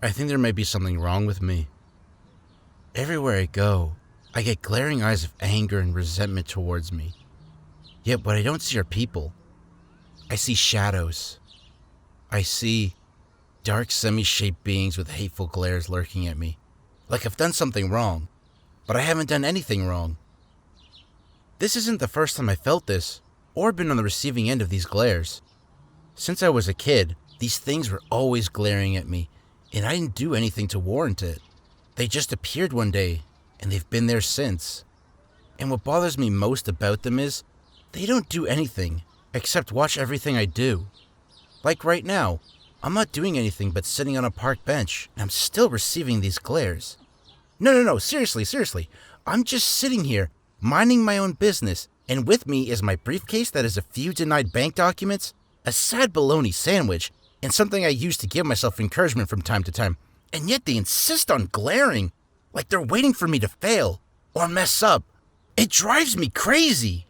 I think there may be something wrong with me. Everywhere I go, I get glaring eyes of anger and resentment towards me. Yet what I don't see are people. I see shadows. I see dark semi-shaped beings with hateful glares lurking at me. Like I've done something wrong, but I haven't done anything wrong. This isn't the first time I felt this, or been on the receiving end of these glares. Since I was a kid, these things were always glaring at me, and I didn't do anything to warrant it. They just appeared one day, and they've been there since. And what bothers me most about them is, they don't do anything, except watch everything I do. Like right now, I'm not doing anything but sitting on a park bench, and I'm still receiving these glares. No, seriously. I'm just sitting here, minding my own business, and with me is my briefcase that has a few denied bank documents, a sad bologna sandwich, and something I use to give myself encouragement from time to time. And yet they insist on glaring, like they're waiting for me to fail, or mess up. It drives me crazy.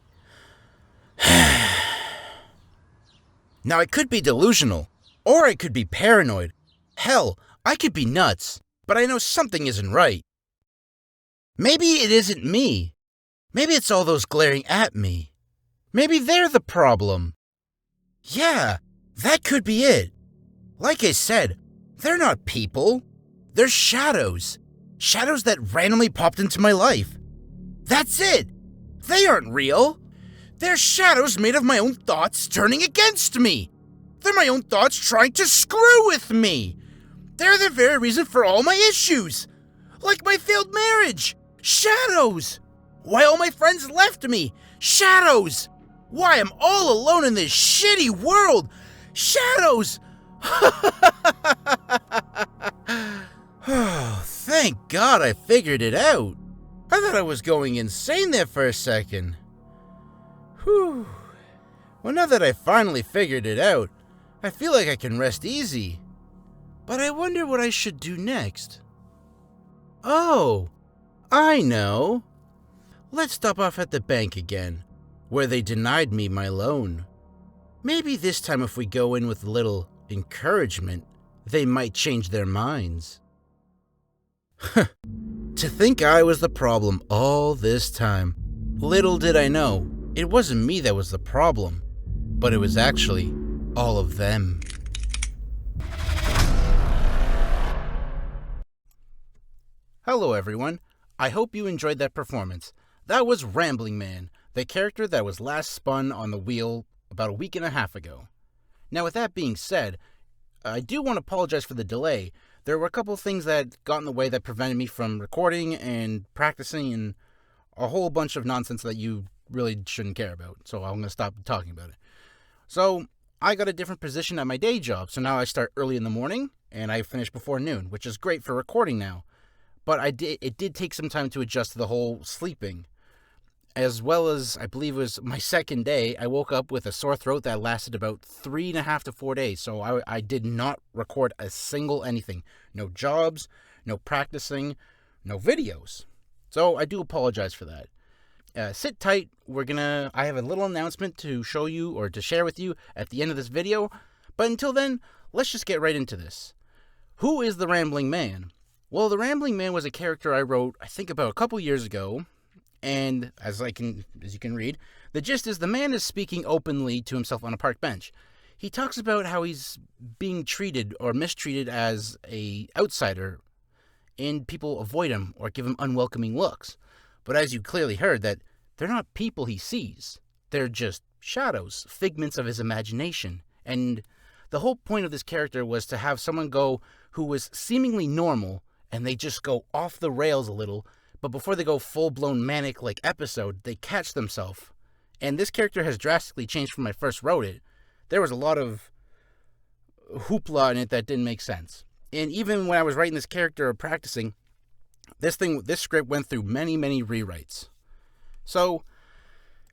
Now I could be delusional, or I could be paranoid. Hell, I could be nuts, but I know something isn't right. Maybe it isn't me. Maybe it's all those glaring at me. Maybe they're the problem. Yeah, that could be it. Like I said, they're not people. They're shadows. Shadows that randomly popped into my life. That's it. They aren't real. They're shadows made of my own thoughts turning against me. They're my own thoughts trying to screw with me. They're the very reason for all my issues. Like my failed marriage. Shadows. Why all my friends left me. Shadows. Why I'm all alone in this shitty world. Shadows. Oh, thank God I figured it out. I thought I was going insane there for a second. Whew. Well, now that I finally figured it out, I feel like I can rest easy. But I wonder what I should do next. Oh, I know. Let's stop off at the bank again, where they denied me my loan. Maybe this time if we go in with a little encouragement, they might change their minds. To think I was the problem all this time. Little did I know, it wasn't me that was the problem, but it was actually all of them. Hello everyone, I hope you enjoyed that performance. That was Rambling Man, the character that was last spun on the wheel about a week and a half ago. Now with that being said, I do want to apologize for the delay. There were a couple of things that got in the way that prevented me from recording and practicing and a whole bunch of nonsense that you really shouldn't care about. So I'm going to stop talking about it. So I got a different position at my day job. So now I start early in the morning and I finish before noon, which is great for recording now. But it did take some time to adjust to the whole sleeping. As well as, I believe it was my second day, I woke up with a sore throat that lasted about 3.5 to 4 days. So I did not record a single anything. No jobs, no practicing, no videos. So I do apologize for that. Sit tight. I have a little announcement to show you or to share with you at the end of this video. But until then, let's just get right into this. Who is the Rambling Man? Well, the Rambling Man was a character I wrote, I think about a couple years ago. And as you can read, the gist is the man is speaking openly to himself on a park bench. He talks about how he's being treated or mistreated as an outsider, and people avoid him or give him unwelcoming looks. But as you clearly heard, that they're not people he sees. They're just shadows, figments of his imagination. And the whole point of this character was to have someone who was seemingly normal, and they just go off the rails a little. But before they go full-blown manic episode, they catch themselves. And this character has drastically changed from when I first wrote it. There was a lot of hoopla in it that didn't make sense. And even when I was writing this character or practicing, this script went through many, many rewrites. So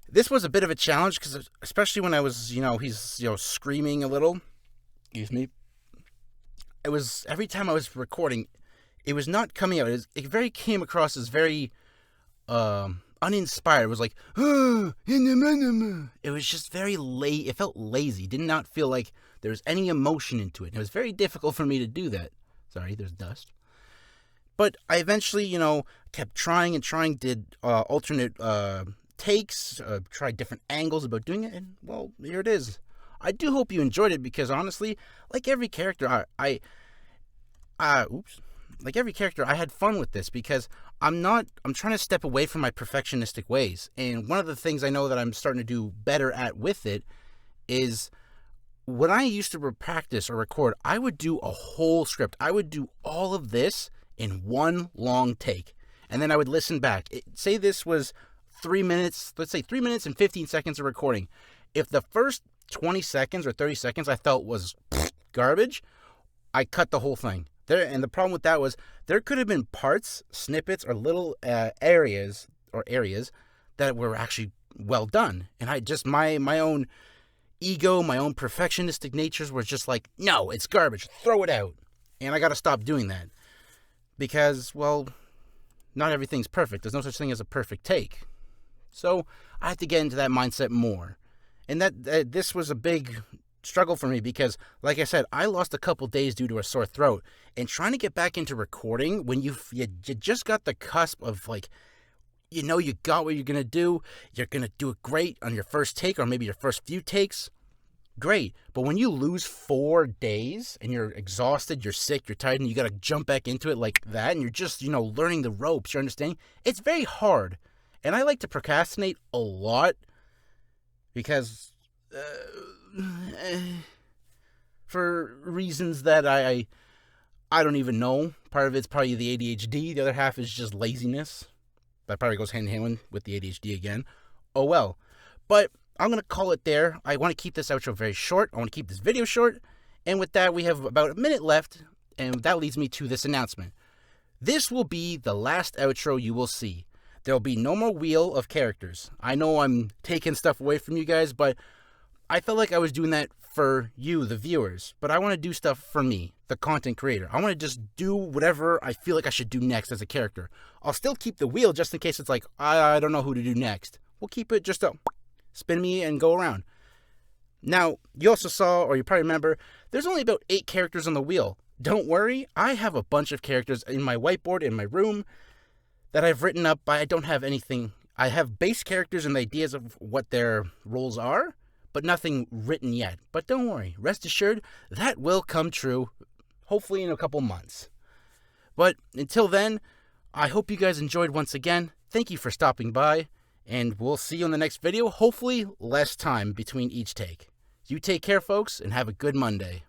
this was a bit of a challenge, because especially when I was, he's, screaming a little. Excuse me. It was, every time I was recording, it was not coming out. It came across as very uninspired. It was like, it was just very it felt lazy. Did not feel like there was any emotion into it. It was very difficult for me to do that. Sorry, there's dust. But I eventually, kept trying and trying, did alternate takes, tried different angles about doing it, and, well, here it is. I do hope you enjoyed it because, honestly, like every character, like every character, I had fun with this because I'm trying to step away from my perfectionistic ways. And one of the things I know that I'm starting to do better at with it is when I used to practice or record, I would do a whole script. I would do all of this in one long take. And then I would listen back. Say this was 3 minutes, let's say 3 minutes and 15 seconds of recording. If the first 20 seconds or 30 seconds I felt was garbage, I cut the whole thing. And the problem with that was there could have been parts, snippets, or little areas that were actually well done. And I just, my own ego, my own perfectionistic natures were just like, no, it's garbage, throw it out. And I got to stop doing that. Because, well, not everything's perfect. There's no such thing as a perfect take. So I had to get into that mindset more. And that this was a big struggle for me because, like I said, I lost a couple days due to a sore throat. And trying to get back into recording when you just got the cusp of, like, you got what you're going to do. You're going to do it great on your first take or maybe your first few takes. Great. But when you lose 4 days and you're exhausted, you're sick, you're tired, and you got to jump back into it like that, and you're just, learning the ropes, you're understanding? It's very hard. And I like to procrastinate a lot because for reasons that I don't even know. Part of it's probably the ADHD. The other half is just laziness. That probably goes hand in hand with the ADHD again. Oh well. But I'm going to call it there. I want to keep this outro very short. I want to keep this video short. And with that, we have about a minute left. And that leads me to this announcement. This will be the last outro you will see. There will be no more wheel of characters. I know I'm taking stuff away from you guys, but I felt like I was doing that for you, the viewers. But I want to do stuff for me, the content creator. I want to just do whatever I feel like I should do next as a character. I'll still keep the wheel just in case it's like, I don't know who to do next. We'll keep it just a spin me and go around. Now, you also saw, or you probably remember, there's only about 8 characters on the wheel. Don't worry, I have a bunch of characters in my whiteboard in my room that I've written up, but I don't have anything. I have base characters and the ideas of what their roles are, but nothing written yet. But don't worry, rest assured, that will come true, hopefully in a couple months. But until then, I hope you guys enjoyed once again. Thank you for stopping by, and we'll see you in the next video, hopefully less time between each take. You take care, folks, and have a good Monday.